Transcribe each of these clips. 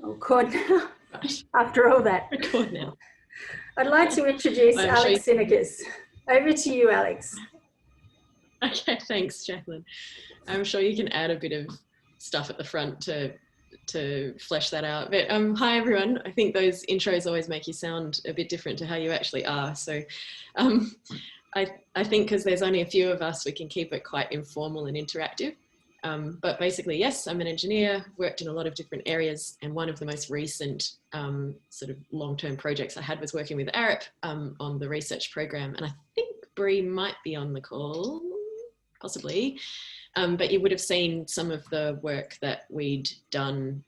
Oh, God. Right. After all that. Record now. I'd like to introduce Alex Sinickas. Over to you, Alex. Okay, thanks, Jacqueline. I'm sure you can add a bit of stuff at the front to flesh that out. But hi, everyone. I think those intros always make you sound a bit different to how you actually are. So I think because there's only a few of us, we can keep it quite informal and interactive. But basically, yes, I'm an engineer, worked in a lot of different areas, and one of the most recent sort of long-term projects I had was working with Arup on the research program. And I think Bree might be on the call, possibly, but you would have seen some of the work that we'd done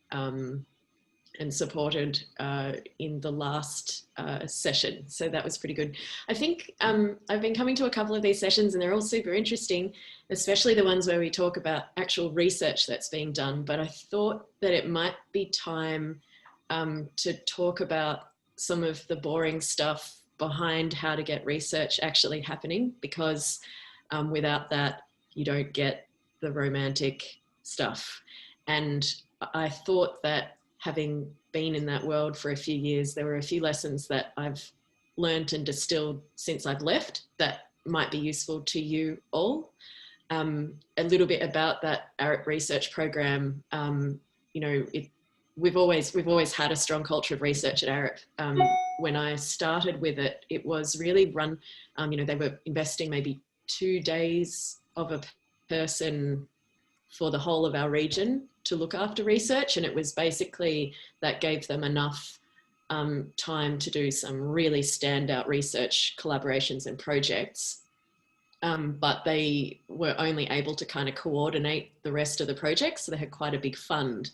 and supported in the last session. So that was pretty good. I think I've been coming to a couple of these sessions and they're all super interesting, especially the ones where we talk about actual research that's being done. But I thought that it might be time to talk about some of the boring stuff behind how to get research actually happening, because without that, you don't get the romantic stuff. And I thought that having been in that world for a few years, there were a few lessons that I've learned and distilled since I've left that might be useful to you all. A little bit about that Arup Research Program. You know, we've always had a strong culture of research at Arup. When I started with it, it was really run, you know, they were investing maybe 2 days of a person for the whole of our region to look after research. And it was basically that gave them enough time to do some really standout research collaborations and projects. But they were only able to kind of coordinate the rest of the projects. So they had quite a big fund,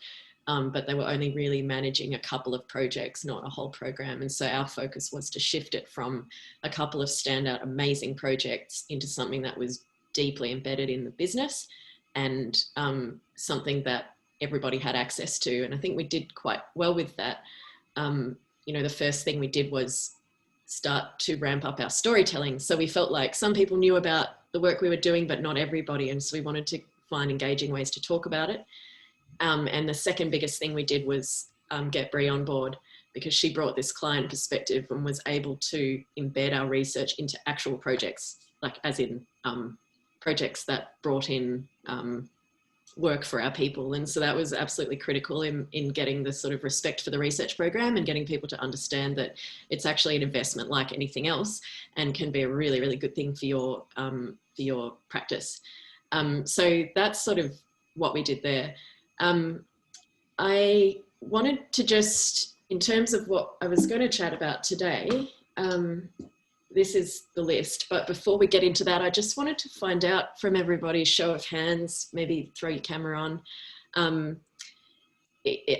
but they were only really managing a couple of projects, not a whole program. And so our focus was to shift it from a couple of standout amazing projects into something that was deeply embedded in the business and something that everybody had access to. And I think we did quite well with that. You know, the first thing we did was start to ramp up our storytelling. So we felt like some people knew about the work we were doing, but not everybody. And so we wanted to find engaging ways to talk about it. And the second biggest thing we did was get Bree on board, because she brought this client perspective and was able to embed our research into actual projects, like as in projects that brought in work for our people. And so that was absolutely critical in getting the sort of respect for the research program and getting people to understand that it's actually an investment like anything else and can be a really, really good thing for your practice. So that's sort of what we did there. I wanted to just, in terms of what I was going to chat about today, this is the list, but before we get into that, I just wanted to find out from everybody, show of hands, maybe throw your camera on,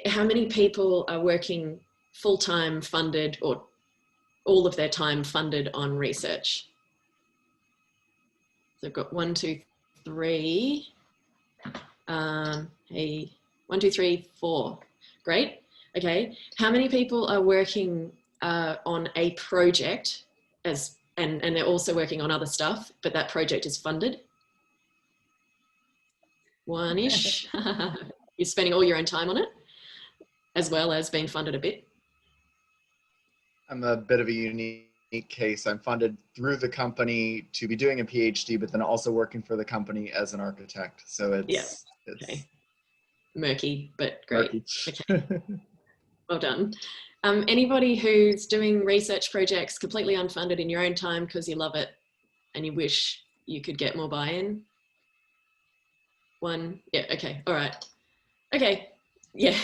how many people are working full-time funded or all of their time funded on research? So I've got 1, 2, 3, 1, 2, 3, 4, great. Okay, how many people are working on a project and they're also working on other stuff, but that project is funded? One-ish. You're spending all your own time on it, as well as being funded a bit? I'm a bit of a unique case. I'm funded through the company to be doing a PhD, but then also working for the company as an architect. So it's okay. Murky, but great. Murky. Okay. Well done. Anybody who's doing research projects completely unfunded in your own time because you love it and you wish you could get more buy-in? One, yeah, okay, all right. Okay, yeah.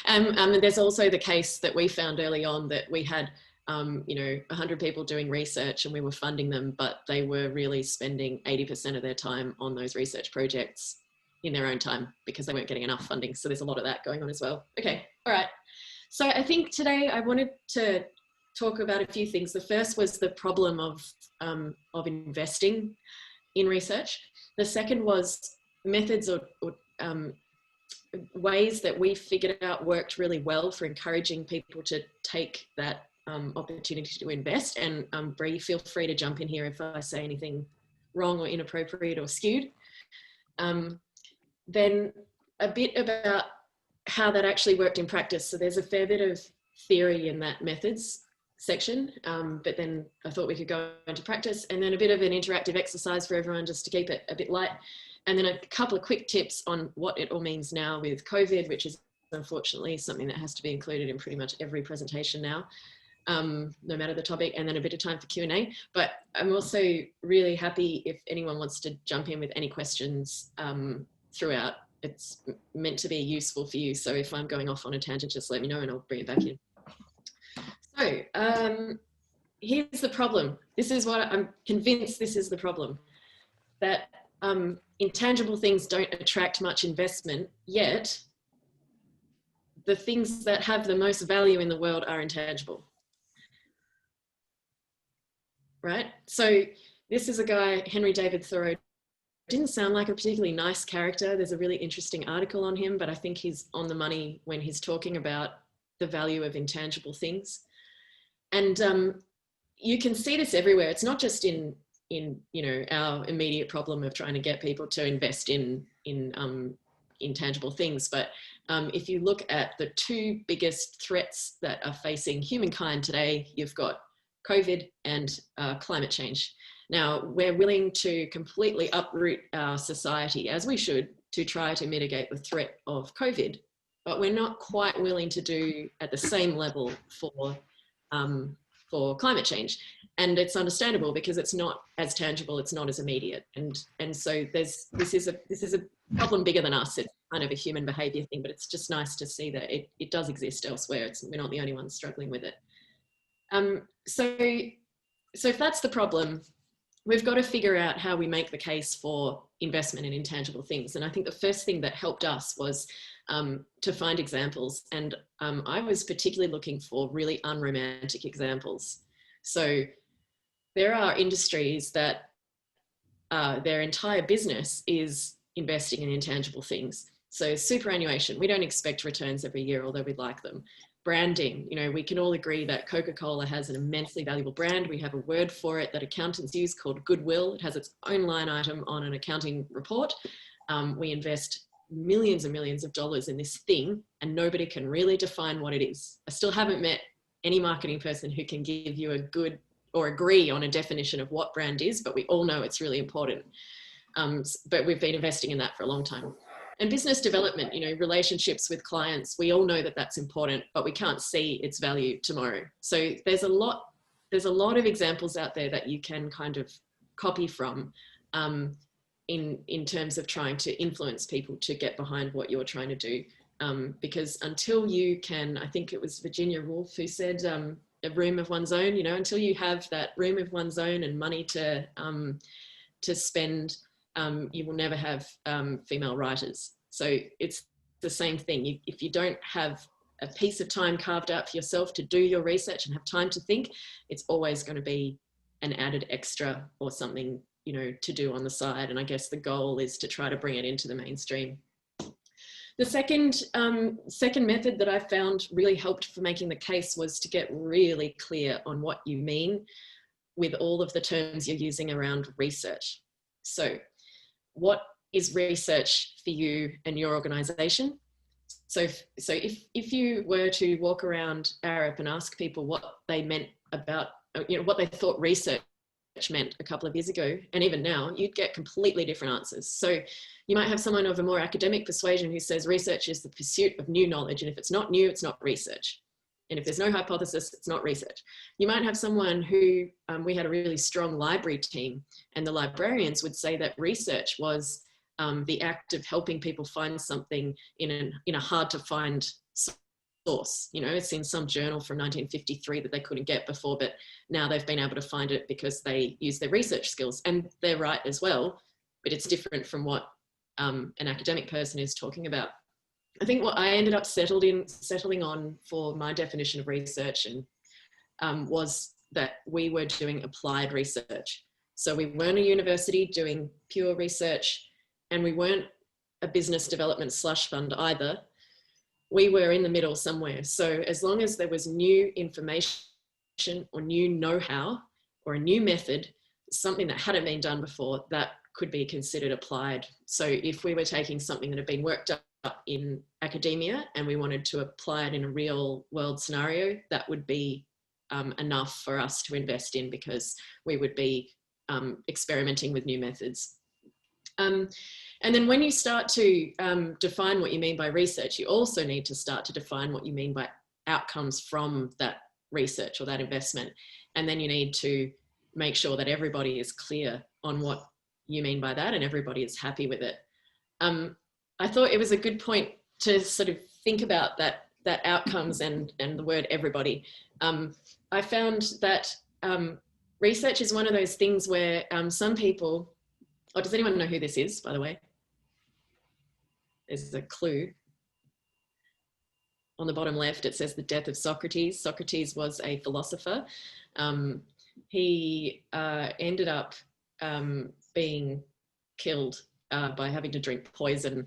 There's also the case that we found early on that we had, you know, 100 people doing research and we were funding them, but they were really spending 80% of their time on those research projects in their own time because they weren't getting enough funding. So there's a lot of that going on as well. Okay, all right. So I think today I wanted to talk about a few things. The first was the problem of investing in research. The second was methods or ways that we figured out worked really well for encouraging people to take that opportunity to invest. And Bree, feel free to jump in here if I say anything wrong or inappropriate or skewed. Then a bit about how that actually worked in practice. So there's a fair bit of theory in that methods section, but then I thought we could go into practice, and then a bit of an interactive exercise for everyone just to keep it a bit light. And then a couple of quick tips on what it all means now with COVID, which is unfortunately something that has to be included in pretty much every presentation now, no matter the topic, and then a bit of time for Q&A. But I'm also really happy if anyone wants to jump in with any questions throughout. It's meant to be useful for you. So if I'm going off on a tangent, just let me know and I'll bring it back in. So here's the problem. This is what I'm convinced this is the problem, that intangible things don't attract much investment, yet the things that have the most value in the world are intangible. Right? So this is a guy, Henry David Thoreau. Didn't sound like a particularly nice character. There's a really interesting article on him, but I think he's on the money when he's talking about the value of intangible things. And you can see this everywhere. It's not just in you know, our immediate problem of trying to get people to invest in intangible things, but if you look at the two biggest threats that are facing humankind today, you've got COVID and climate change. Now, we're willing to completely uproot our society, as we should, to try to mitigate the threat of COVID, but we're not quite willing to do at the same level for climate change. And it's understandable because it's not as tangible, it's not as immediate. And so this is a problem bigger than us. It's kind of a human behavior thing, but it's just nice to see that it does exist elsewhere. We're not the only ones struggling with it. So if that's the problem, we've got to figure out how we make the case for investment in intangible things. And I think the first thing that helped us was to find examples. And I was particularly looking for really unromantic examples. So there are industries that their entire business is investing in intangible things. So superannuation, we don't expect returns every year, although we'd like them. Branding, you know, we can all agree that Coca-Cola has an immensely valuable brand. We have a word for it that accountants use called goodwill. It has its own line item on an accounting report. We invest millions and millions of dollars in this thing and nobody can really define what it is. I still haven't met any marketing person who can give you a good or agree on a definition of what brand is, but we all know it's really important. But we've been investing in that for a long time. And business development, you know, relationships with clients, we all know that that's important, but we can't see its value tomorrow. So there's a lot of examples out there that you can kind of copy from in terms of trying to influence people to get behind what you're trying to do. Because until you can, I think it was Virginia Woolf who said, a room of one's own, you know, until you have that room of one's own and money to spend, you will never have female writers. So it's the same thing. If you don't have a piece of time carved out for yourself to do your research and have time to think, it's always going to be an added extra or something, you know, to do on the side. And I guess the goal is to try to bring it into the mainstream. The second method that I found really helped for making the case was to get really clear on what you mean with all of the terms you're using around research. So what is research for you and your organization? So if you were to walk around Arup and ask people what they meant about, you know, what they thought research meant a couple of years ago, and even now, you'd get completely different answers. So you might have someone of a more academic persuasion who says research is the pursuit of new knowledge, and if it's not new, it's not research. And if there's no hypothesis, it's not research. You might have someone who, we had a really strong library team, and the librarians would say that research was the act of helping people find something in a hard to find source. You know, it's in some journal from 1953 that they couldn't get before, but now they've been able to find it because they use their research skills, and they're right as well, but it's different from what an academic person is talking about. I think what I ended up settling on for my definition of research was that we were doing applied research. So we weren't a university doing pure research, and we weren't a business development slush fund either. We were in the middle somewhere. So as long as there was new information or new know-how or a new method, something that hadn't been done before, that could be considered applied. So if we were taking something that had been worked in academia and we wanted to apply it in a real world scenario, that would be enough for us to invest in, because we would be experimenting with new methods. And then when you start to define what you mean by research, you also need to start to define what you mean by outcomes from that research or that investment. And then you need to make sure that everybody is clear on what you mean by that and everybody is happy with it. I thought it was a good point to sort of think about that outcomes and the word everybody. I found that research is one of those things where some people, oh, does anyone know who this is, by the way? There's a clue. On the bottom left, it says the death of Socrates. Socrates was a philosopher. He ended up being killed by having to drink poison.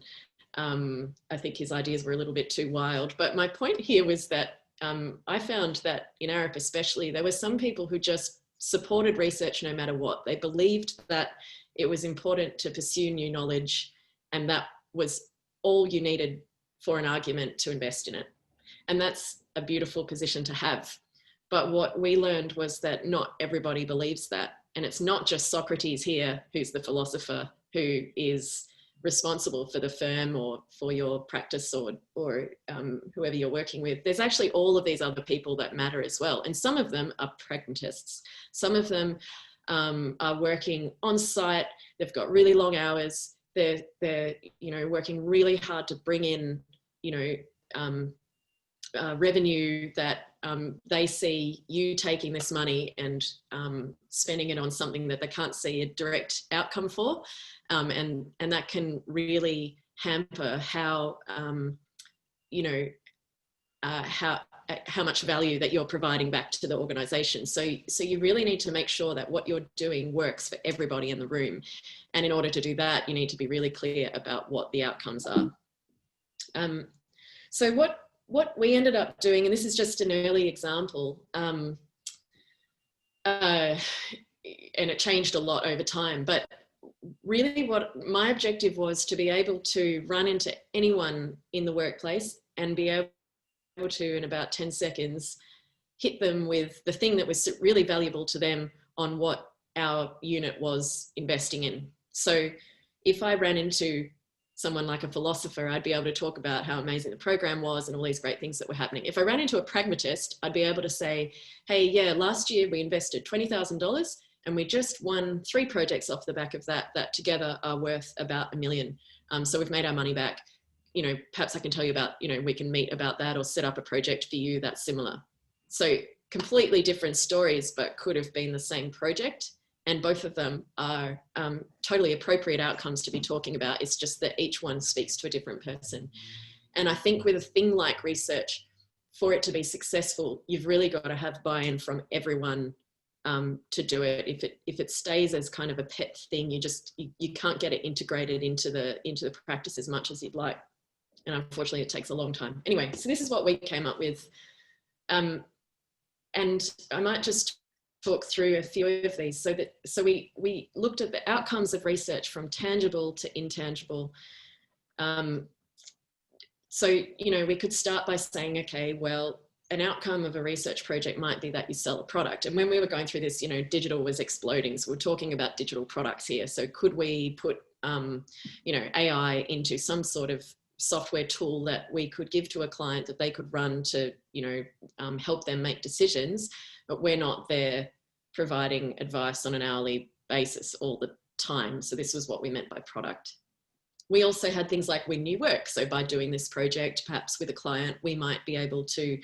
I think his ideas were a little bit too wild. But my point here was that I found that in Arup especially, there were some people who just supported research no matter what. They believed that it was important to pursue new knowledge, and that was all you needed for an argument to invest in it. And that's a beautiful position to have. But what we learned was that not everybody believes that. And it's not just Socrates here, who's the philosopher, who is responsible for the firm or for your practice or whoever you're working with. There's actually all of these other people that matter as well. And some of them are pragmatists. Some of them are working on site. They've got really long hours. They're working really hard to bring in, revenue that they see you taking this money and spending it on something that they can't see a direct outcome for. And that can really hamper how, how much value that you're providing back to the organization. So you really need to make sure that what you're doing works for everybody in the room. And in order to do that, you need to be really clear about what the outcomes are. So what we ended up doing, and this is just an early example, and it changed a lot over time, but really what my objective was to be able to run into anyone in the workplace and be able to, in about 10 seconds, hit them with the thing that was really valuable to them on what our unit was investing in. So if I ran into someone like a philosopher, I'd be able to talk about how amazing the program was and all these great things that were happening. If I ran into a pragmatist, I'd be able to say, hey, yeah, last year we invested $20,000 and we just won 3 projects off the back of that together are worth about $1 million. So we've made our money back. Perhaps I can tell you about, we can meet about that or set up a project for you that's similar. So completely different stories, but could have been the same project. And both of them are totally appropriate outcomes to be talking about. It's just that each one speaks to a different person. And I think with a thing like research, for it to be successful, you've really got to have buy-in from everyone to do it. If it stays as kind of a pet thing, you can't get it integrated into the practice as much as you'd like. And unfortunately, it takes a long time. Anyway, so this is what we came up with. And I might just talk through a few of these. So we looked at the outcomes of research from tangible to intangible. So we could start by saying, okay, well, an outcome of a research project might be that you sell a product. And when we were going through this, digital was exploding. So we're talking about digital products here. So could we put, AI into some sort of software tool that we could give to a client that they could run to, help them make decisions, but we're not there providing advice on an hourly basis all the time. So this was what we meant by product. We also had things like win new work. So by doing this project, perhaps with a client, we might be able to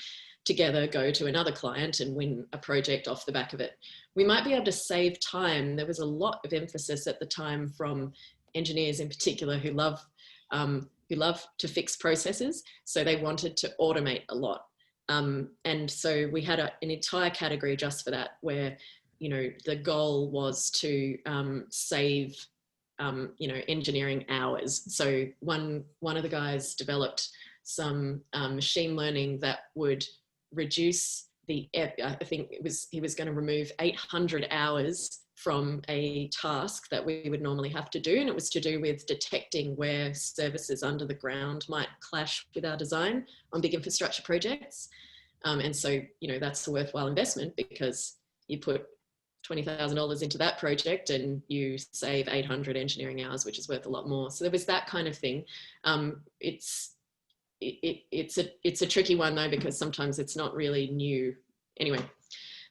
together go to another client and win a project off the back of it. We might be able to save time. There was a lot of emphasis at the time from engineers in particular who love to fix processes. So they wanted to automate a lot. And so we had an entire category just for that, where, the goal was to save, engineering hours. So one of the guys developed some machine learning that would reduce I think he was going to remove 800 hours from a task that we would normally have to do, and it was to do with detecting where services under the ground might clash with our design on big infrastructure projects. And so, you know, that's a worthwhile investment because you put $20,000 into that project and you save 800 engineering hours, which is worth a lot more. So there was that kind of thing. It's a tricky one though, because sometimes it's not really new. Anyway,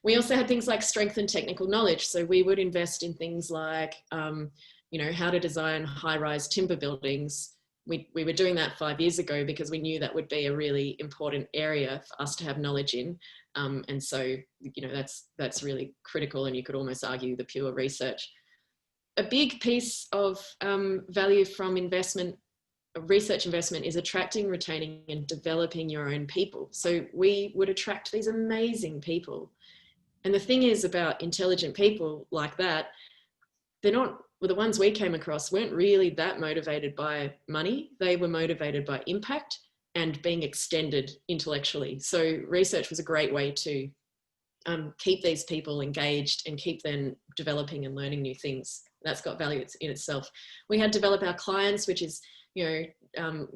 we also had things like strength and technical knowledge. So we would invest in things like, you know, how to design high-rise timber buildings. We were doing that 5 years ago because we knew that would be a really important area for us to have knowledge in. And so, you know, that's really critical, and you could almost argue the pure research. A big piece of value from investment, research investment, is attracting, retaining, and developing your own people. So we would attract these amazing people. And the thing is about intelligent people like that, they're not, well, the ones we came across weren't really that motivated by money. They were motivated by impact and being extended intellectually. So research was a great way to keep these people engaged and keep them developing and learning new things. That's got value in itself. We had develop our clients, which is, you know,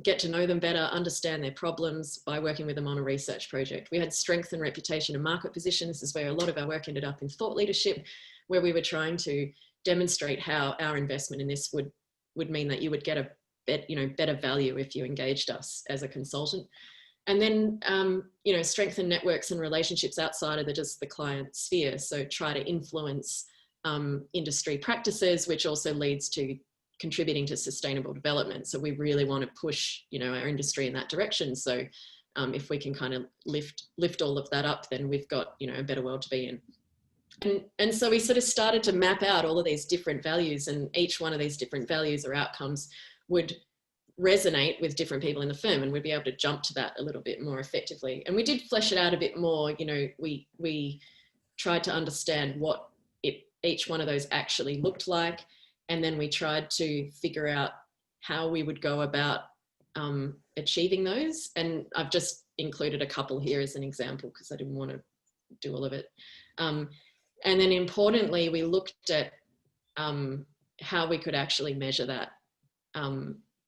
get to know them better, understand their problems by working with them on a research project. We had strength and reputation and market position. This is where a lot of our work ended up in thought leadership, where we were trying to demonstrate how our investment in this would mean that you would get better value if you engaged us as a consultant. And then, you know, strengthen networks and relationships outside of just the client sphere. So try to influence industry practices, which also leads to contributing to sustainable development. So we really want to push, you know, our industry in that direction. So if we can kind of lift all of that up, then we've got, you know, a better world to be in. And so we sort of started to map out all of these different values, and each one of these different values or outcomes would resonate with different people in the firm, and we'd be able to jump to that a little bit more effectively. And we did flesh it out a bit more. You know, we tried to understand what each one of those actually looked like, and then we tried to figure out how we would go about achieving those. And I've just included a couple here as an example because I didn't want to do all of it. And then importantly, we looked at how we could actually measure that,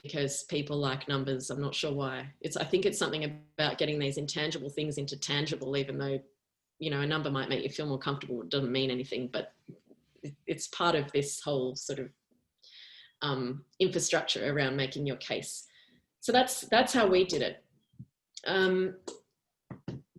because people like numbers. I'm not sure why. I think it's something about getting these intangible things into tangible, even though, you know, a number might make you feel more comfortable. It doesn't mean anything, but it's part of this whole sort of infrastructure around making your case. So that's how we did it.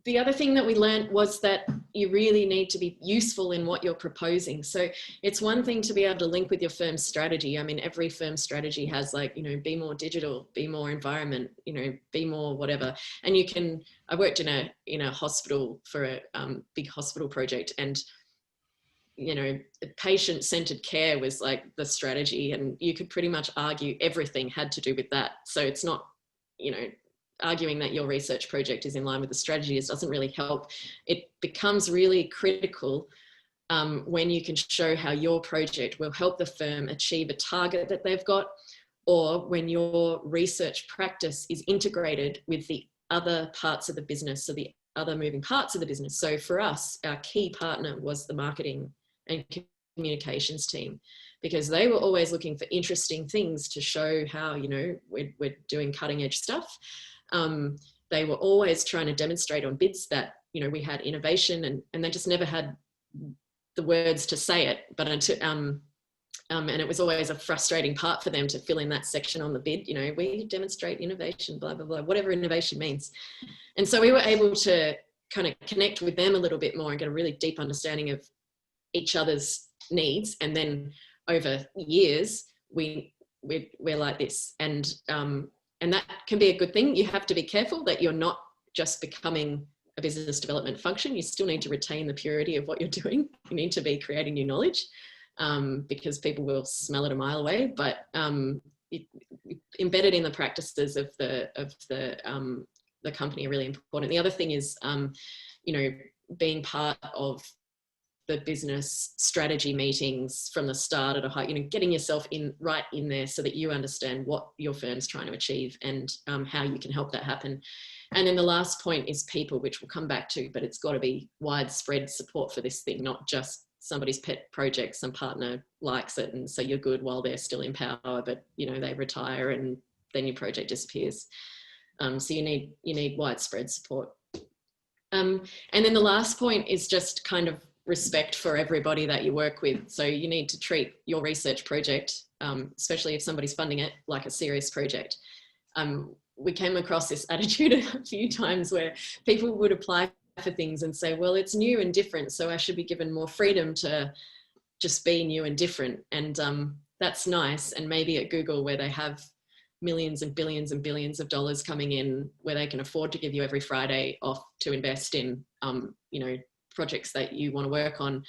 The other thing that we learned was that you really need to be useful in what you're proposing. So it's one thing to be able to link with your firm's strategy. I mean, every firm strategy has, like, you know, be more digital, be more environment, you know, be more whatever. And you can, I worked in a hospital for a big hospital project, and, you know, patient-centered care was like the strategy, and you could pretty much argue everything had to do with that. So it's not, you know, arguing that your research project is in line with the strategy, it doesn't really help. It becomes really critical when you can show how your project will help the firm achieve a target that they've got, or when your research practice is integrated with the other parts of the business, so the other moving parts of the business. So for us, our key partner was the marketing and communications team, because they were always looking for interesting things to show how, you know, we're doing cutting edge stuff. They were always trying to demonstrate on bids that, you know, we had innovation, and they just never had the words to say it. But until, and it was always a frustrating part for them to fill in that section on the bid, you know, we demonstrate innovation, blah, blah, blah, whatever innovation means. And so we were able to kind of connect with them a little bit more and get a really deep understanding of each other's needs. And then over years, we're like this. And that can be a good thing. You have to be careful that you're not just becoming a business development function. You still need to retain the purity of what you're doing. You need to be creating new knowledge, because people will smell it a mile away. But embedded in the practices of the company are really important. The other thing is, you know, being part of the business strategy meetings from the start at a high, you know, getting yourself right in there so that you understand what your firm's trying to achieve and how you can help that happen. And then the last point is people, which we'll come back to, but it's got to be widespread support for this thing, not just somebody's pet project, some partner likes it, and so you're good while they're still in power, but they retire and then your project disappears. So you need widespread support. And then the last point is just kind of respect for everybody that you work with. So you need to treat your research project, especially if somebody's funding it, like a serious project. We came across this attitude a few times where people would apply for things and say, well, it's new and different, so I should be given more freedom to just be new and different. And that's nice. And maybe at Google, where they have millions and billions of dollars coming in, where they can afford to give you every Friday off to invest in, projects that you want to work on.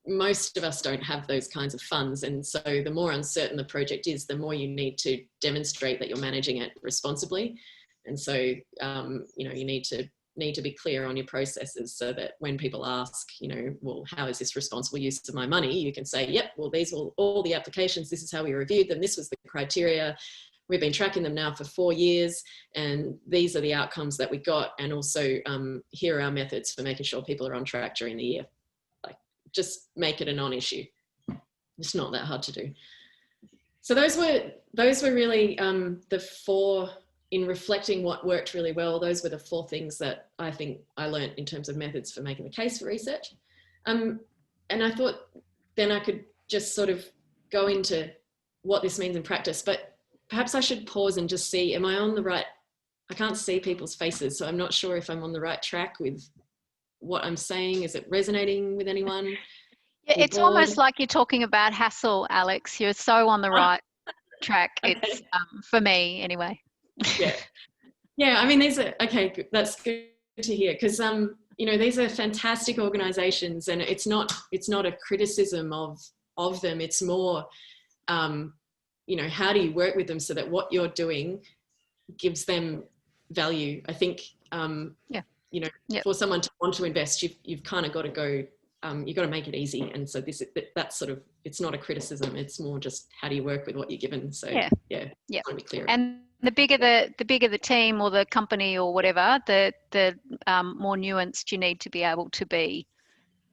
Most of us don't have those kinds of funds. And so the more uncertain the project is, the more you need to demonstrate that you're managing it responsibly. And so, you need to be clear on your processes, so that when people ask, well, how is this responsible use of my money? You can say, yep, well, these were all the applications. This is how we reviewed them. This was the criteria. We've been tracking them now for 4 years, and these are the outcomes that we got. And also, here are our methods for making sure people are on track during the year. Like, just make it a non-issue. It's not that hard to do. So those were really the 4. In reflecting what worked really well, those were the 4 things that I think I learned in terms of methods for making the case for research. And I thought then I could just sort of go into what this means in practice, but perhaps I should pause and just see, am I on the right, I can't see people's faces, so I'm not sure if I'm on the right track with what I'm saying. Is it resonating with anyone? Yeah, it's almost like you're talking about hassle, Alex. You're so on the right track. Okay. It's for me anyway. Yeah. I mean, okay. That's good to hear, because these are fantastic organisations, and it's not a criticism of them. It's more, how do you work with them so that what you're doing gives them value? I think, for someone to want to invest, you've kind of got to go. You've got to make it easy, and so that's sort of, it's not a criticism. It's more just how do you work with what you're given. So yeah. I want to be clear. And the bigger the team or the company or whatever, the more nuanced you need to be able to be.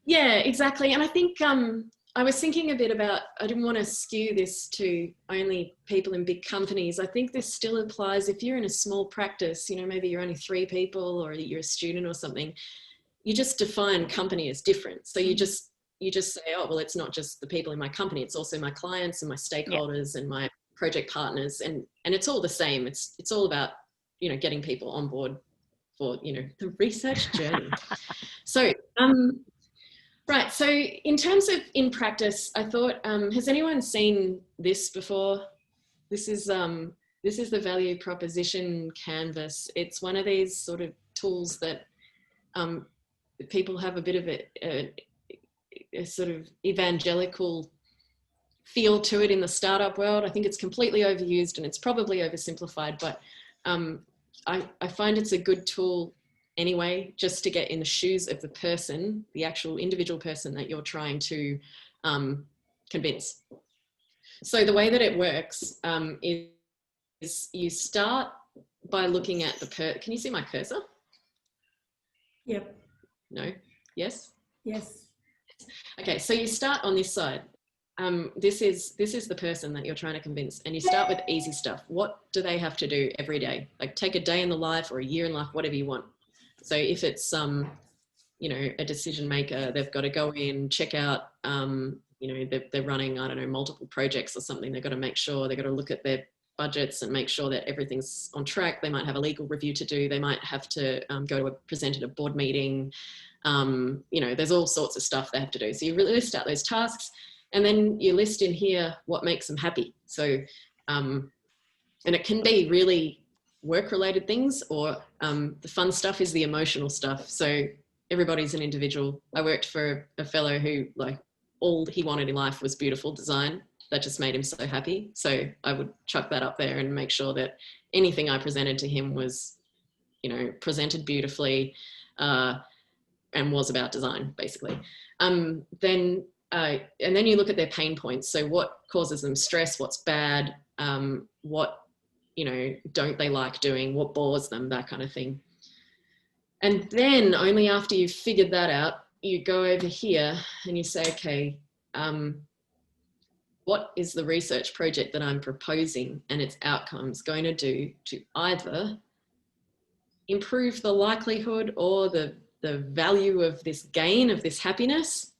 Yeah, exactly. And I think I was thinking a bit about, I didn't want to skew this to only people in big companies. I think this still applies if you're in a small practice. Maybe you're only 3 people, or you're a student or something. You just define company as different. So you just say, oh, well, it's not just the people in my company, it's also my clients and my stakeholders and my project partners, and it's all the same. It's all about, getting people on board for, the research journey. So, right. So in terms of in practice, I thought, has anyone seen this before? This is the value proposition canvas. It's one of these sort of tools that, people have a bit of a sort of evangelical feel to it in the startup world. I think it's completely overused and it's probably oversimplified, but I find it's a good tool anyway, just to get in the shoes of the person, the actual individual person that you're trying to convince. So the way that it works is you start by looking at can you see my cursor? Yep. No? Yes? Yes. Okay, so you start on this side. This is the person that you're trying to convince, and you start with easy stuff. What do they have to do every day? Like, take a day in the life or a year in life, whatever you want. So if it's a decision maker, they've got to go in, check out, they're running, I don't know, multiple projects or something. They've got to make sure, they've got to look at their budgets and make sure that everything's on track. They might have a legal review to do. They might have to go to present at a board meeting. There's all sorts of stuff they have to do. So you really list out those tasks, and then you list in here what makes them happy. So, and it can be really work-related things, or the fun stuff is the emotional stuff. So everybody's an individual. I worked for a fellow who, like, all he wanted in life was beautiful design. That just made him so happy. So I would chuck that up there and make sure that anything I presented to him was, presented beautifully and was about design, basically. And then you look at their pain points. So what causes them stress, what's bad, what, don't they like doing, what bores them, that kind of thing. And then only after you've figured that out, you go over here and you say, okay, what is the research project that I'm proposing and its outcomes going to do to either improve the likelihood or the value of this gain, of this happiness,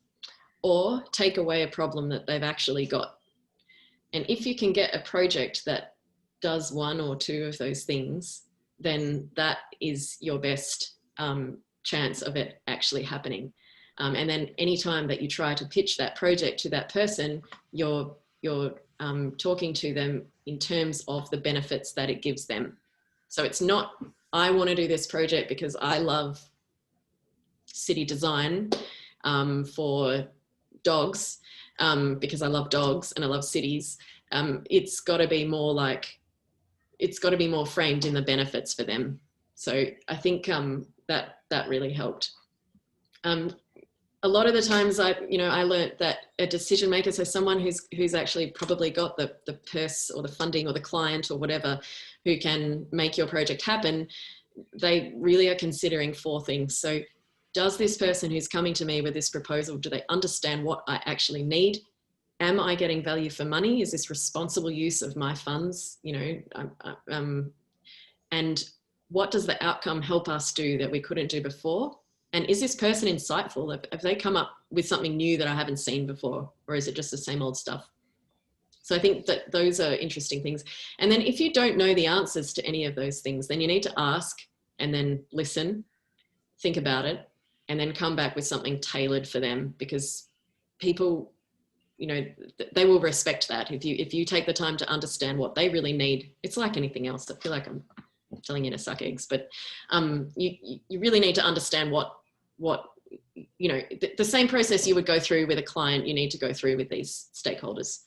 or take away a problem that they've actually got. And if you can get a project that does one or two of those things, then that is your best chance of it actually happening. And then anytime that you try to pitch that project to that person, you're talking to them in terms of the benefits that it gives them. So it's not, I want to do this project because I love city design for dogs, because I love dogs and I love cities. It's got to be more like, it's got to be more framed in the benefits for them. So I think that really helped. A lot of the times I learned that a decision maker, so someone who's actually probably got the purse or the funding or the client or whatever, who can make your project happen, they really are considering 4 things. So does this person who's coming to me with this proposal, do they understand what I actually need? Am I getting value for money? Is this responsible use of my funds? And what does the outcome help us do that we couldn't do before? And is this person insightful? Have they come up with something new that I haven't seen before? Or is it just the same old stuff? So I think that those are interesting things. And then if you don't know the answers to any of those things, then you need to ask and then listen, think about it, and then come back with something tailored for them, because people, they will respect that. If you take the time to understand what they really need, it's like anything else. I feel like I'm telling you to suck eggs, but you really need to understand what the same process you would go through with a client, you need to go through with these stakeholders.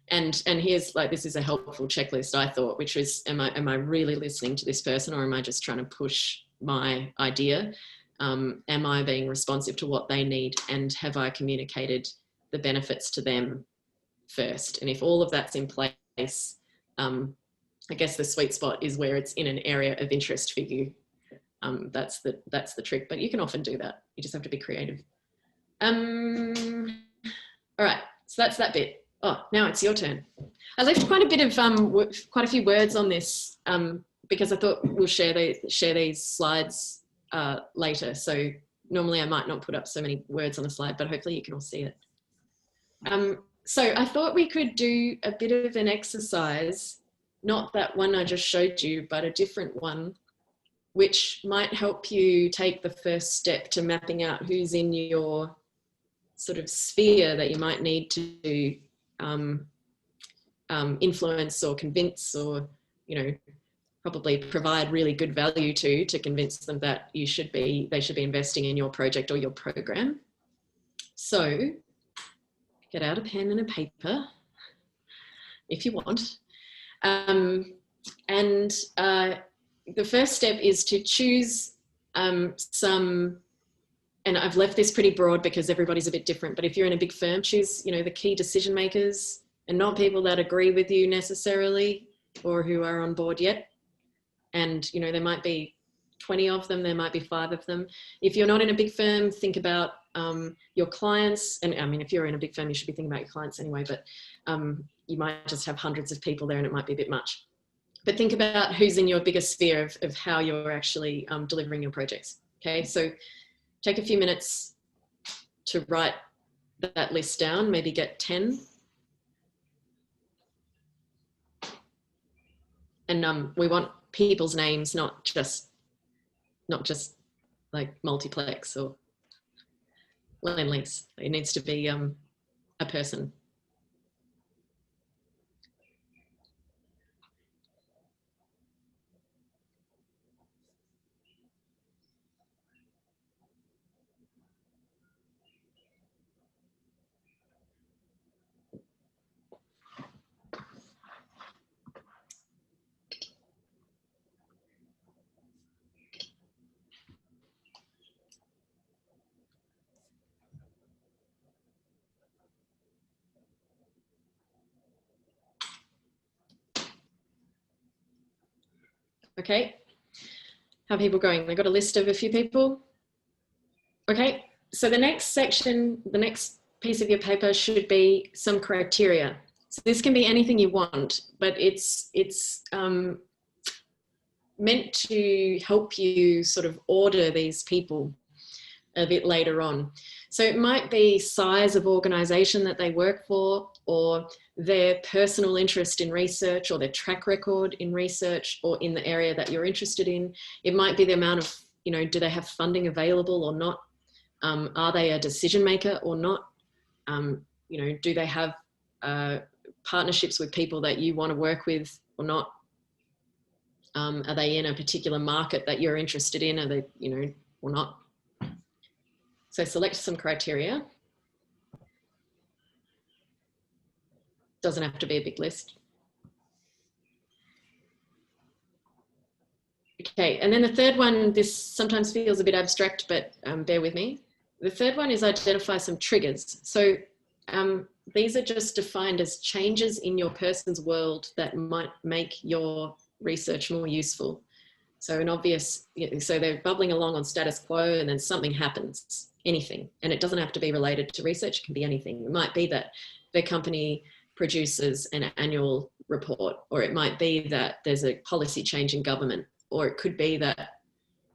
And here's, like, this is a helpful checklist, I thought, which was, am I really listening to this person, or am I just trying to push my idea? Am I being responsive to what they need, and have I communicated the benefits to them first? And if all of that's in place, I guess the sweet spot is where it's in an area of interest for you. That's the trick, but you can often do that. You just have to be creative. All right, so that's that bit. Oh, now it's your turn. I left quite a bit of quite a few words on this because I thought we'll share these slides later. So normally I might not put up so many words on a slide, but hopefully you can all see it. So I thought we could do a bit of an exercise, not that one I just showed you, but a different one, which might help you take the first step to mapping out who's in your sort of sphere that you might need to influence or convince, or, probably provide really good value to convince them that they should be investing in your project or your program. So get out a pen and a paper if you want. The first step is to choose some, and I've left this pretty broad because everybody's a bit different, but if you're in a big firm, choose, the key decision makers, and not people that agree with you necessarily or who are on board yet. And, there might be 20 of them, there might be 5 of them. If you're not in a big firm, think about your clients. And I mean, if you're in a big firm, you should be thinking about your clients anyway, but you might just have hundreds of people there and it might be a bit much. But think about who's in your biggest sphere of how you're actually delivering your projects. Okay, so take a few minutes to write that list down, maybe get 10. And we want people's names, not just like multiplex or Lend-Lease. It needs to be a person. Okay, how are people going? They got a list of a few people? Okay, So the next section, the next piece of your paper should be some criteria. So this can be anything you want, but it's meant to help you sort of order these people a bit later on. So it might be size of organization that they work for, or their personal interest in research, or their track record in research, or in the area that you're interested in. It might be the amount of, you know, do they have funding available or not? Are they a decision maker or not? You know, do they have partnerships with people that you want to work with or not? Are they in a particular market that you're interested in? Are they, you know, or not? So select some criteria. Doesn't have to be a big list. Okay, and then the third one, this sometimes feels a bit abstract, but bear with me. The third one is identify some triggers. So these are just defined as changes in your person's world that might make your research more useful. So an obvious, so they're bubbling along on status quo and then something happens, anything. And it doesn't have to be related to research, it can be anything. It might be that the company produces an annual report, or it might be that there's a policy change in government, or it could be that,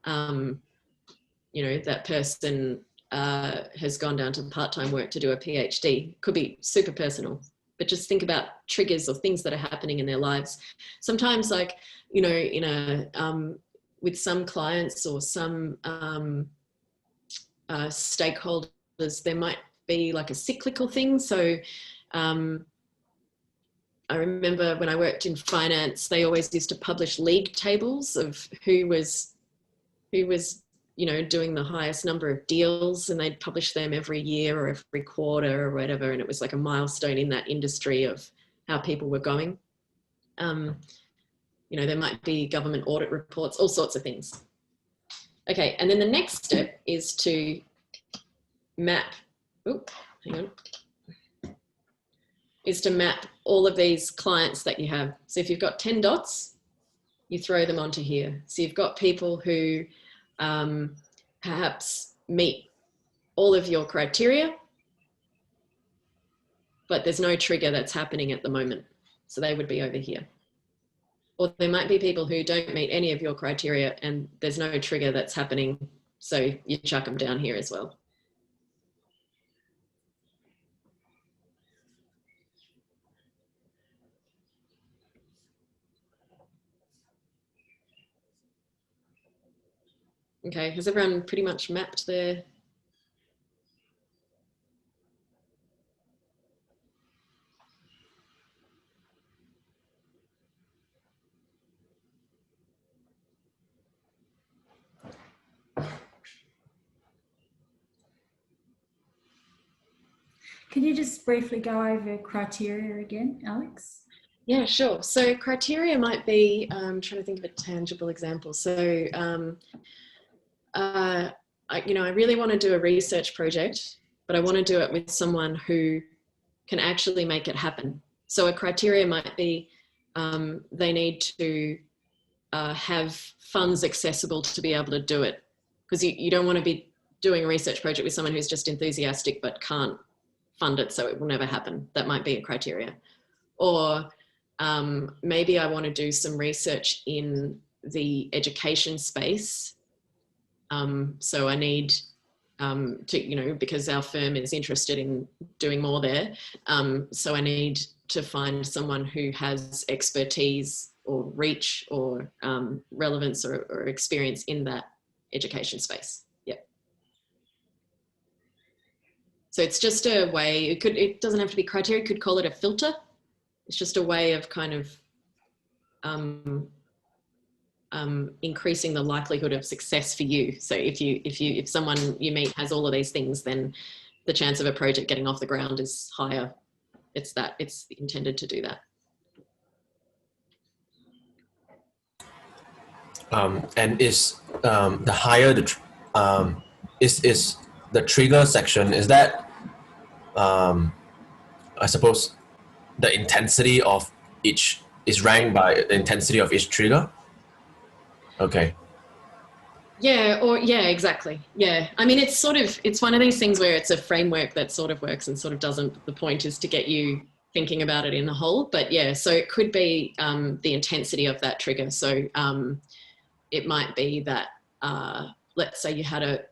you know, that person has gone down to part-time work to do a PhD. Could be super personal, but just think about triggers or things that are happening in their lives. Sometimes, like, you know, in a with some clients or some stakeholders, there might be like a cyclical thing. So I remember when I worked in finance, they always used to publish league tables of who was, you know, doing the highest number of deals, and they'd publish them every year or every quarter or whatever. And it was like a milestone in that industry of how people were going. You know, there might be government audit reports, all sorts of things. Okay, and then the next step is to map, is to map all of these clients that you have. So if you've got 10 dots, you throw them onto here. So you've got people who perhaps meet all of your criteria, but there's no trigger that's happening at the moment. So they would be over here. Or there might be people who don't meet any of your criteria and there's no trigger that's happening. So you chuck them down here as well. Okay, has everyone pretty much mapped their... Can you just briefly go over criteria again, Alex? Yeah, sure. So criteria might be, I'm trying to think of a tangible example. So, you know, I really want to do a research project, but I want to do it with someone who can actually make it happen. So a criteria might be they need to have funds accessible to be able to do it. Because you don't want to be doing a research project with someone who's just enthusiastic but can't fund it, so it will never happen. That might be a criteria. Or maybe I want to do some research in the education space. So I need to, you know, because our firm is interested in doing more there. So I need to find someone who has expertise or reach or relevance or experience in that education space. So it's just a way, it doesn't have to be criteria, you could call it a filter. It's just a way of kind of increasing the likelihood of success for you. So if someone you meet has all of these things, then the chance of a project getting off the ground is higher. It's intended to do that. And is the higher the is the trigger section, is that I suppose the intensity of each is ranked by the intensity of each trigger? Okay. Yeah, or yeah, exactly. Yeah. I mean, it's one of these things where it's a framework that sort of works and sort of doesn't. The point is to get you thinking about it in the whole. But yeah, so it could be the intensity of that trigger. So it might be that, let's say you had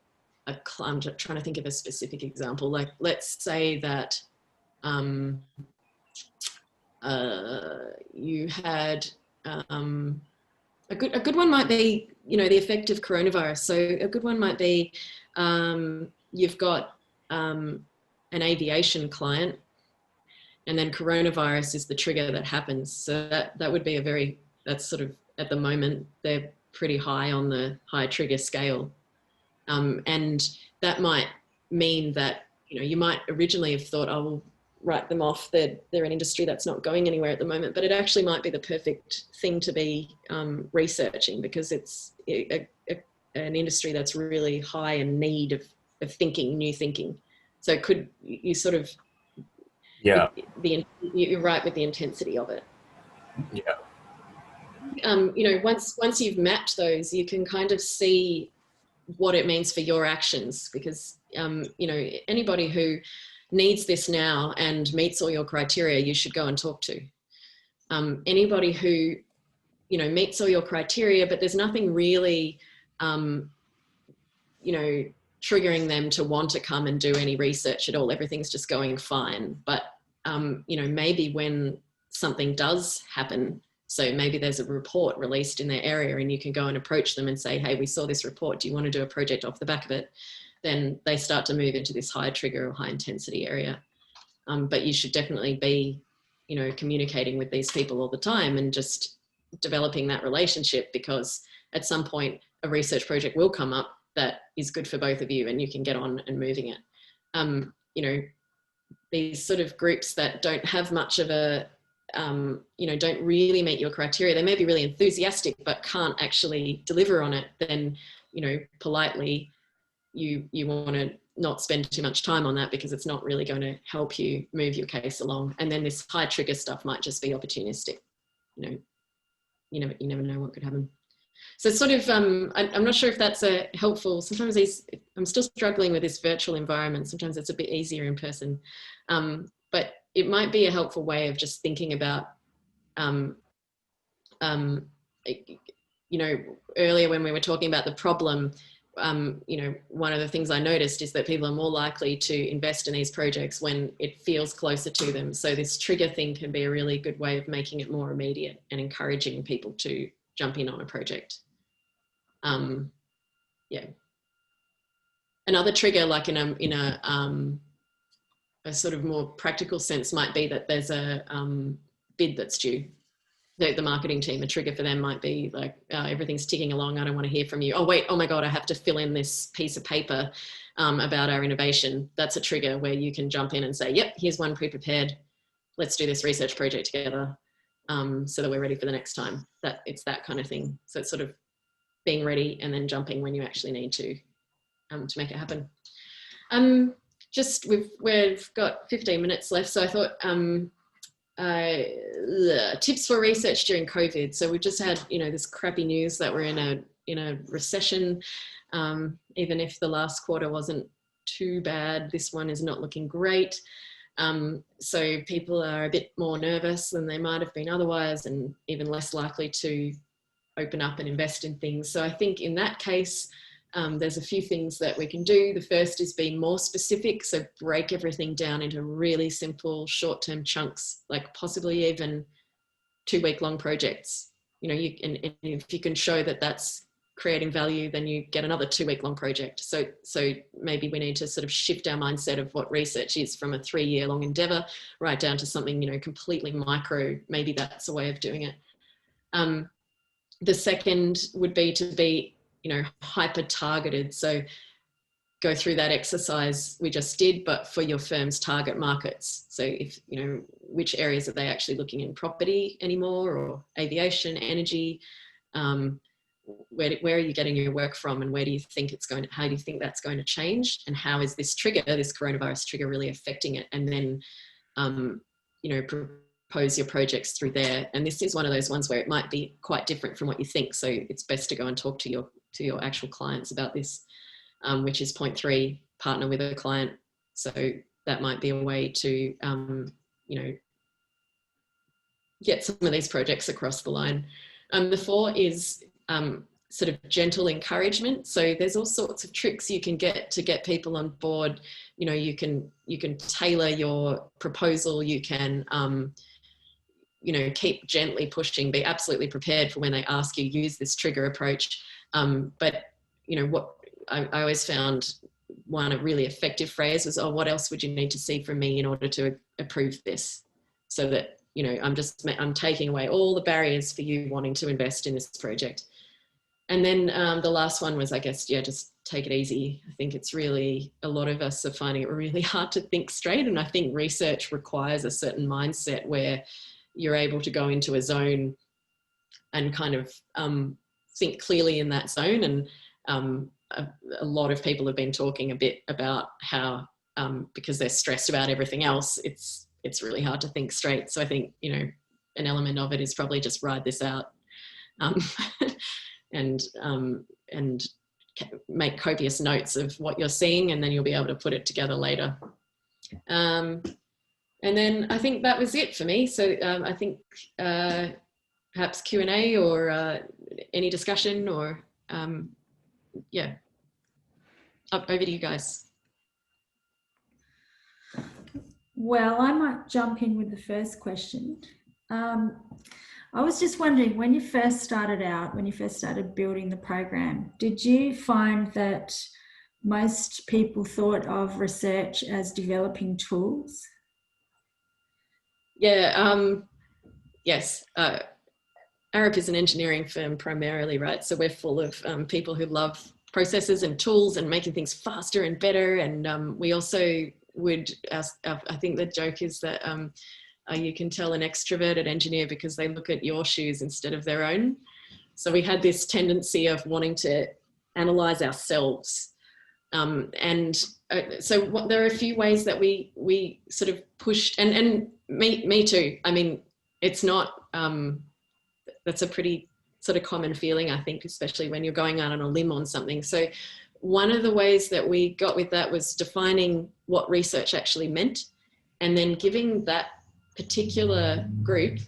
I'm trying to think of a specific example. Like, let's say that you had a good one might be, the effect of coronavirus. So a good one might be you've got an aviation client, and then coronavirus is the trigger that happens. So that would be that's sort of, at the moment, they're pretty high on the high trigger scale. And that might mean that, you might originally have thought, oh, we'll write them off. They're an industry that's not going anywhere at the moment, but it actually might be the perfect thing to be researching, because it's an industry that's really high in need of thinking, new thinking. So you sort of, Yeah. you're right with the intensity of it. Yeah. Once you've mapped those, you can kind of see what it means for your actions, because anybody who needs this now and meets all your criteria, you should go and talk to. Anybody who meets all your criteria, but there's nothing really triggering them to want to come and do any research at all, everything's just going fine. But maybe when something does happen, so maybe there's a report released in their area and you can go and approach them and say, hey, we saw this report, do you want to do a project off the back of it? Then they start to move into this high trigger or high intensity area. But you should definitely be, communicating with these people all the time and just developing that relationship, because at some point a research project will come up that is good for both of you and you can get on and moving it. These sort of groups that don't have much of a, don't really meet your criteria, they may be really enthusiastic but can't actually deliver on it, then, politely, you want to not spend too much time on that, because it's not really going to help you move your case along. And then this high trigger stuff might just be opportunistic. You never know what could happen. So it's sort of, I'm not sure if that's helpful. Sometimes I'm still struggling with this virtual environment. Sometimes it's a bit easier in person. But it might be a helpful way of just thinking about, earlier when we were talking about the problem, one of the things I noticed is that people are more likely to invest in these projects when it feels closer to them. So this trigger thing can be a really good way of making it more immediate and encouraging people to jump in on a project. Yeah. Another trigger, like in a sort of more practical sense, might be that there's a bid that's due. The marketing team, a trigger for them might be like, everything's ticking along, I don't want to hear from you. Oh wait, oh my God, I have to fill in this piece of paper about our innovation. That's a trigger where you can jump in and say, yep, here's one pre-prepared. Let's do this research project together so that we're ready for the next time. It's that kind of thing. So it's sort of being ready and then jumping when you actually need to make it happen. We've got 15 minutes left, so I thought tips for research during COVID. So we've just had, this crappy news that we're in a recession. Even if the last quarter wasn't too bad, this one is not looking great. So people are a bit more nervous than they might have been otherwise, and even less likely to open up and invest in things. So I think in that case, there's a few things that we can do. The first is be more specific. So break everything down into really simple short-term chunks, like possibly even 2-week-long projects. And if you can show that that's creating value, then you get another 2-week-long project. So maybe we need to sort of shift our mindset of what research is from a 3-year-long endeavor right down to something, completely micro. Maybe that's a way of doing it. The second would be to be, hyper targeted. So go through that exercise we just did, but for your firm's target markets. So if, which areas are they actually looking in, property anymore, or aviation, energy? Where are you getting your work from, and where do you think how do you think that's going to change? And how is this coronavirus trigger really affecting it? And then, propose your projects through there. And this is one of those ones where it might be quite different from what you think. So it's best to go and talk to your actual clients about this, which is point 3, partner with a client. So that might be a way to, you know, get some of these projects across the line. The 4 is sort of gentle encouragement. So there's all sorts of tricks you can get to get people on board. You know, you can tailor your proposal. You can, you know, keep gently pushing, be absolutely prepared for when they ask you, use this trigger approach. But, you know, what I always found a really effective phrase was, oh, what else would you need to see from me in order to approve this? So that, you know, I'm taking away all the barriers for you wanting to invest in this project. And then the last one was, I guess, yeah, just take it easy. I think it's really, a lot of us are finding it really hard to think straight. And I think research requires a certain mindset where you're able to go into a zone and kind of think clearly in that zone. And a lot of people have been talking a bit about how, because they're stressed about everything else, it's really hard to think straight. So I think, you know, an element of it is probably just ride this out. And make copious notes of what you're seeing, and then you'll be able to put it together later. And then I think that was it for me. So I think perhaps Q&A or any discussion, or yeah, over to you guys. Well, I might jump in with the first question. I was just wondering, when you first started out, when you first started building the program, did you find that most people thought of research as developing tools? Yeah, yes. Arup is an engineering firm primarily, right? So we're full of people who love processes and tools and making things faster and better. And we also would, I think the joke is that you can tell an extroverted engineer because they look at your shoes instead of their own. So we had this tendency of wanting to analyze ourselves. So there are a few ways that we sort of pushed, and me too. I mean, it's not, that's a pretty sort of common feeling, I think, especially when you're going out on a limb on something. So one of the ways that we got with that was defining what research actually meant, and then giving that particular group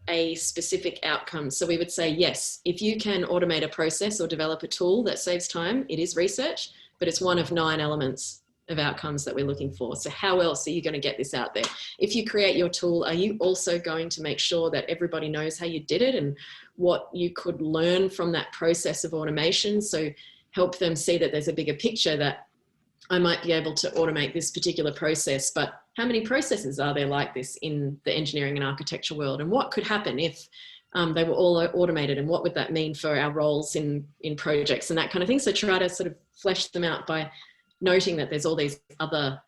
a specific outcome. So we would say, yes, if you can automate a process or develop a tool that saves time, it is research, but it's one of 9 elements of outcomes that we're looking for. So how else are you going to get this out there? If you create your tool, are you also going to make sure that everybody knows how you did it and what you could learn from that process of automation? So help them see that there's a bigger picture, that I might be able to automate this particular process, but how many processes are there like this in the engineering and architecture world? And what could happen if they were all automated, and what would that mean for our roles in projects and that kind of thing? So try to sort of flesh them out by noting that there's all these other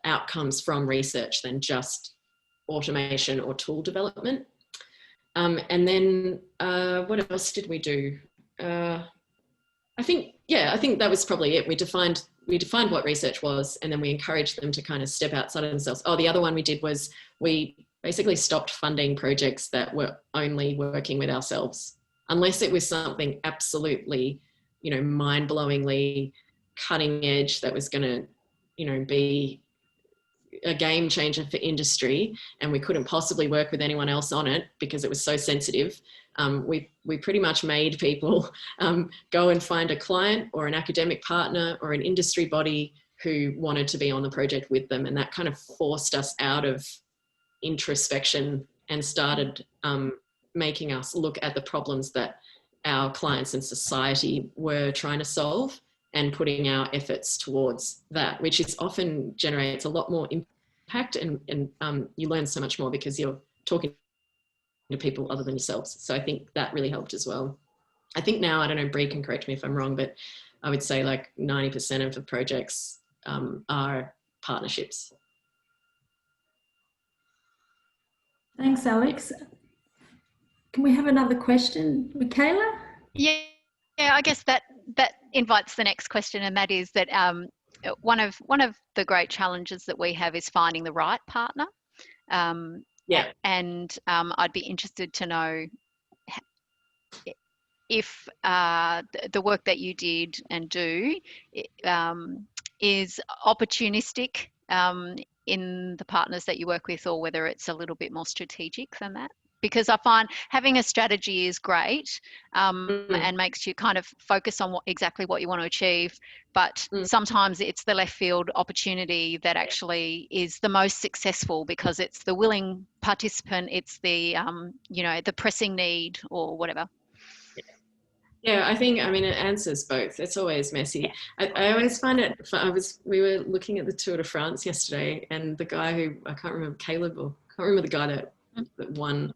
outcomes from research than just automation or tool development. And then what else did we do? I think that was probably it. We defined what research was, and then we encouraged them to kind of step outside of themselves. Oh, the other one we did was we basically stopped funding projects that were only working with ourselves, unless it was something absolutely, you know, mind-blowingly cutting edge that was going to, you know, be a game changer for industry, and we couldn't possibly work with anyone else on it because it was so sensitive. We pretty much made people go and find a client or an academic partner or an industry body who wanted to be on the project with them. And that kind of forced us out of introspection and started making us look at the problems that our clients and society were trying to solve, and putting our efforts towards that, which is often generates a lot more impact, and you learn so much more because you're talking to people other than yourselves. So I think that really helped as well. I think now, I don't know, Bree can correct me if I'm wrong, but I would say like 90% of the projects are partnerships. Thanks, Alex. Can we have another question, Michaela? Yeah, I guess that invites the next question, and that is that one of the great challenges that we have is finding the right partner. Yeah. And I'd be interested to know if the work that you did and do is opportunistic in the partners that you work with, or whether it's a little bit more strategic than that. Because I find having a strategy is great and makes you kind of focus on exactly what you want to achieve. But sometimes it's the left field opportunity that actually is the most successful, because it's the willing participant, it's the, the pressing need or whatever. Yeah, I think, I mean, it answers both. It's always messy. I always find it, we were looking at the Tour de France yesterday, and the guy who, I can't remember, Caleb, or I can't remember the guy that won.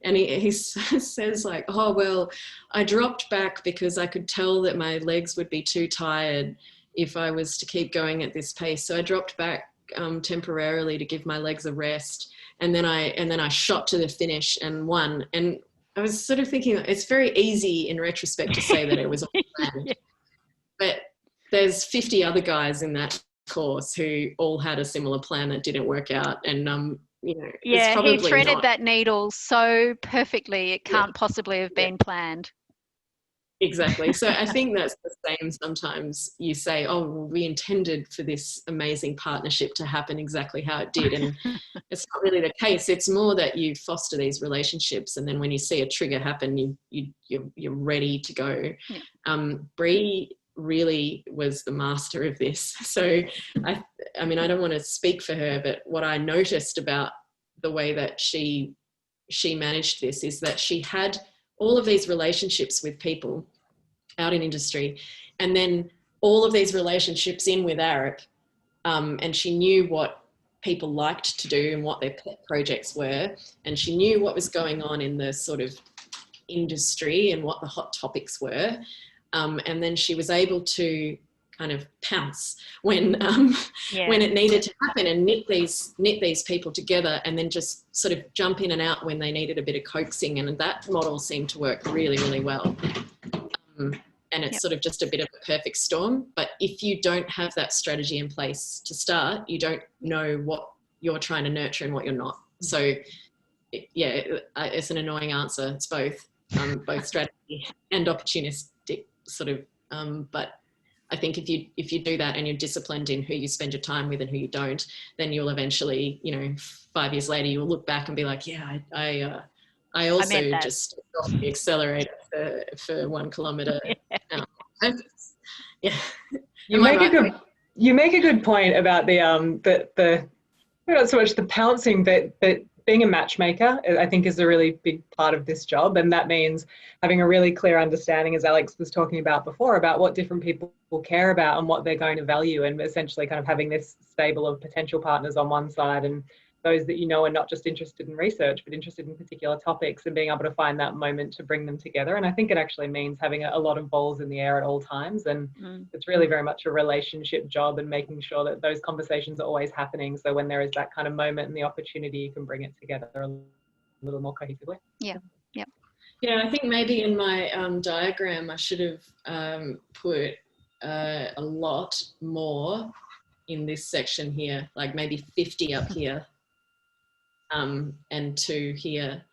And he says like, oh, well, I dropped back because I could tell that my legs would be too tired if I was to keep going at this pace. So I dropped back temporarily to give my legs a rest. And then I shot to the finish and won. And I was sort of thinking, it's very easy in retrospect to say that it was all planned. Yeah. But there's 50 other guys in that course who all had a similar plan that didn't work out. And, yeah, he threaded that needle so perfectly, it can't possibly have been planned. Exactly. So I think that's the same. Sometimes you say, oh, well, we intended for this amazing partnership to happen exactly how it did. And it's not really the case. It's more that you foster these relationships. And then when you see a trigger happen, you're ready to go. Yeah. Bree really was the master of this. So I mean, I don't want to speak for her, but what I noticed about the way that she managed this is that she had all of these relationships with people out in industry, and then all of these relationships in with Arup, and she knew what people liked to do and what their pet projects were, and she knew what was going on in the sort of industry and what the hot topics were, and then she was able to kind of pounce when it needed to happen, and knit these people together, and then just sort of jump in and out when they needed a bit of coaxing. And that model seemed to work really, really well. And it's sort of just a bit of a perfect storm. But if you don't have that strategy in place to start, you don't know what you're trying to nurture and what you're not. So it's an annoying answer. It's both strategy and opportunistic sort of, but I think if you do that and you're disciplined in who you spend your time with and who you don't, then you'll eventually, 5 years later, you'll look back and be like, yeah, I also just stepped off the accelerator for 1 kilometre. Yeah. You make a good point about the not so much the pouncing, but being a matchmaker, I think, is a really big part of this job. And that means having a really clear understanding, as Alex was talking about before, about what different people care about and what they're going to value, and essentially kind of having this stable of potential partners on one side and those that are not just interested in research, but interested in particular topics, and being able to find that moment to bring them together. And I think it actually means having a lot of balls in the air at all times. And it's really very much a relationship job, and making sure that those conversations are always happening. So when there is that kind of moment and the opportunity, you can bring it together a little more cohesively. Yeah. Yeah. Yeah, I think maybe in my diagram, I should have put a lot more in this section here, like maybe 50 up here. And 2 here,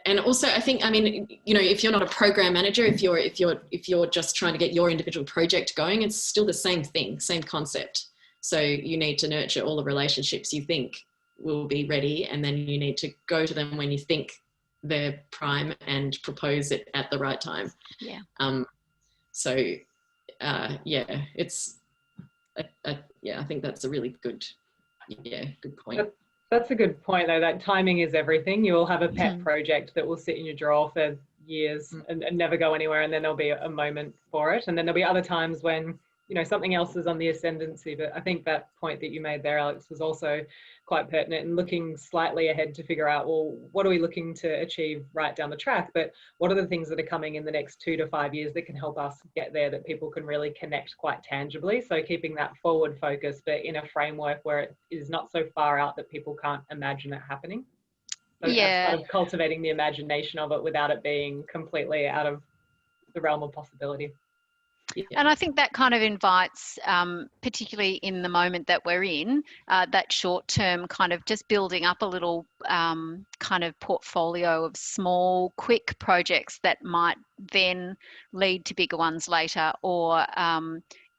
and also I think, I mean, if you're not a program manager, if you're just trying to get your individual project going, it's still the same thing, same concept. So you need to nurture all the relationships you think will be ready, and then you need to go to them when you think they're prime and propose it at the right time. Yeah. It's I think that's a really good point. That's a good point, though, that timing is everything. You will have a pet project that will sit in your drawer for years and never go anywhere, and then there'll be a moment for it. And then there'll be other times when, something else is on the ascendancy. But I think that point that you made there, Alex, was also quite pertinent, and looking slightly ahead to figure out, well, what are we looking to achieve right down the track? But what are the things that are coming in the next 2 to 5 years that can help us get there, that people can really connect quite tangibly? So keeping that forward focus, but in a framework where it is not so far out that people can't imagine it happening. So that's kind of cultivating the imagination of it without it being completely out of the realm of possibility. And I think that kind of invites, particularly in the moment that we're in, that short-term kind of just building up a little kind of portfolio of small, quick projects that might then lead to bigger ones later, or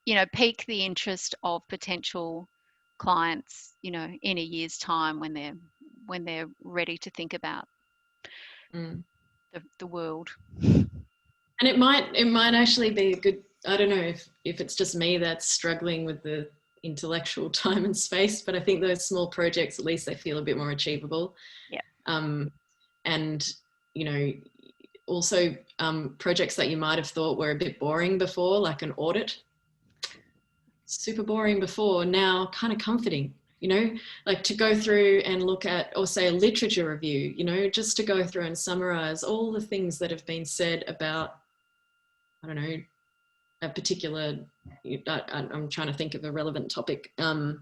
you know, pique the interest of potential clients, you know, in a year's time when they're ready to think about the world. And it might actually be a good, I don't know if it's just me that's struggling with the intellectual time and space, but I think those small projects, at least they feel a bit more achievable. Yeah. And, you know, also projects that you might have thought were a bit boring before, like an audit, super boring before, now kind of comforting, you know, like to go through and look at, or say a literature review, you know, just to go through and summarize all the things that have been said about, I don't know, a particular, I'm trying to think of a relevant topic, you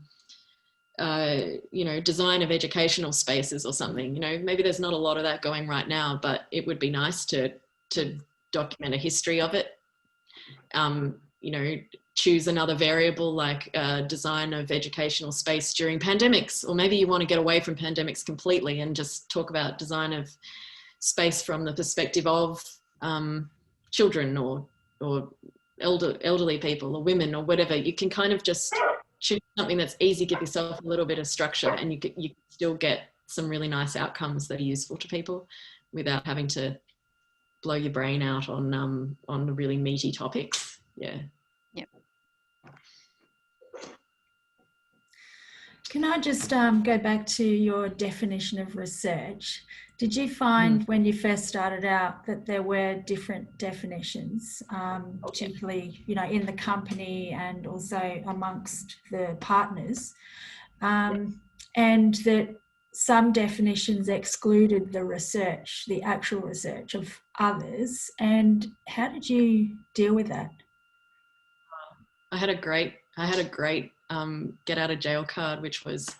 know, design of educational spaces or something, you know, maybe there's not a lot of that going right now, but it would be nice to document a history of it. You know, choose another variable like design of educational space during pandemics, or maybe you want to get away from pandemics completely and just talk about design of space from the perspective of children or elderly people or women or whatever. You can kind of just choose something that's easy, give yourself a little bit of structure, and you can still get some really nice outcomes that are useful to people without having to blow your brain out on the really meaty topics. Yeah. Yep. Can I just go back to your definition of research? Did you find when you first started out that there were different definitions, particularly, you know, in the company and also amongst the partners, and that some definitions excluded the research, the actual research of others? And how did you deal with that? I had a great get out of jail card, which was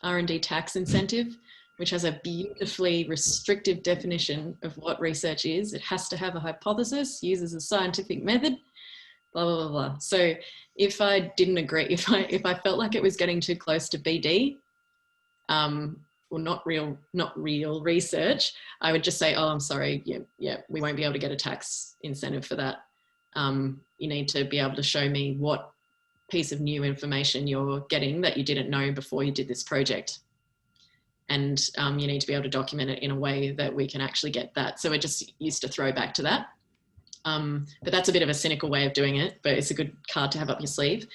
R&D tax incentive, which has a beautifully restrictive definition of what research is. It has to have a hypothesis, uses a scientific method, blah, blah, blah, blah. So if I didn't agree, if I felt like it was getting too close to BD, or not real research, I would just say, oh, I'm sorry, yeah, we won't be able to get a tax incentive for that. You need to be able to show me what piece of new information you're getting that you didn't know before you did this project. And you need to be able to document it in a way that we can actually get that. So it just used to throw back to that. But that's a bit of a cynical way of doing it, but it's a good card to have up your sleeve.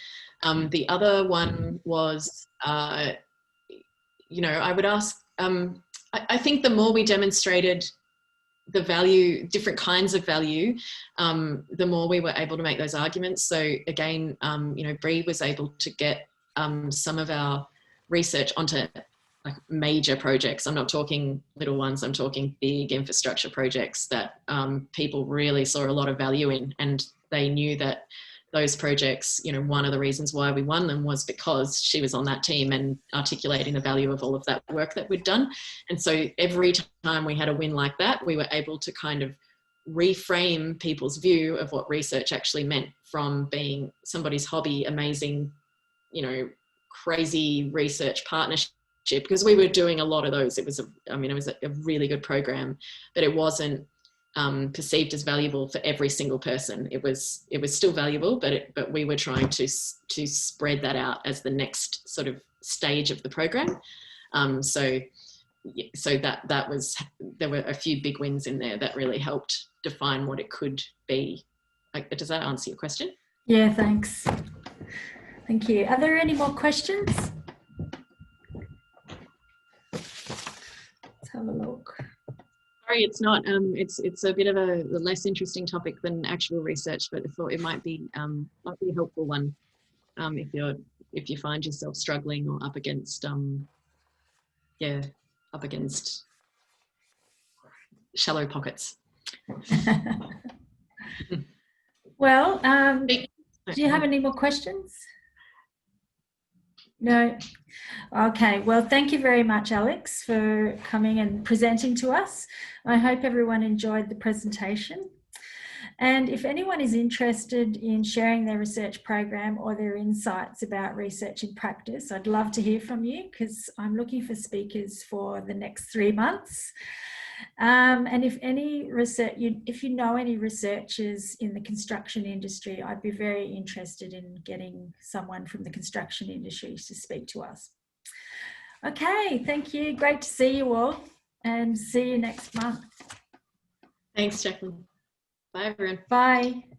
The other one was, you know, I would ask, I think the more we demonstrated the value, different kinds of value, the more we were able to make those arguments. So again, you know, Bree was able to get some of our research onto like major projects. I'm not talking little ones, I'm talking big infrastructure projects that people really saw a lot of value in, and they knew that those projects, you know, one of the reasons why we won them was because she was on that team and articulating the value of all of that work that we'd done. And so every time we had a win like that, we were able to kind of reframe people's view of what research actually meant from being somebody's hobby, amazing, you know, crazy research partnership, because we were doing a lot of those. It was a really good program, but it wasn't perceived as valuable for every single person. It was still valuable, but we were trying to spread that out as the next sort of stage of the program. So that was, there were a few big wins in there that really helped define what it could be. Does that answer your question? Yeah, thanks. Thank you. Are there any more questions? Let's have a look. Sorry, it's not. It's a bit of a less interesting topic than actual research, but I thought it might be a helpful one if you find yourself struggling or up against shallow pockets. Well, do you have any more questions? No. Okay, well, thank you very much, Alex, for coming and presenting to us. I hope everyone enjoyed the presentation. And if anyone is interested in sharing their research program or their insights about research in practice, I'd love to hear from you, because I'm looking for speakers for the next 3 months. And if you know any researchers in the construction industry, I'd be very interested in getting someone from the construction industry to speak to us. Okay, thank you. Great to see you all, and see you next month. Thanks, Jacqueline. Bye, everyone. Bye.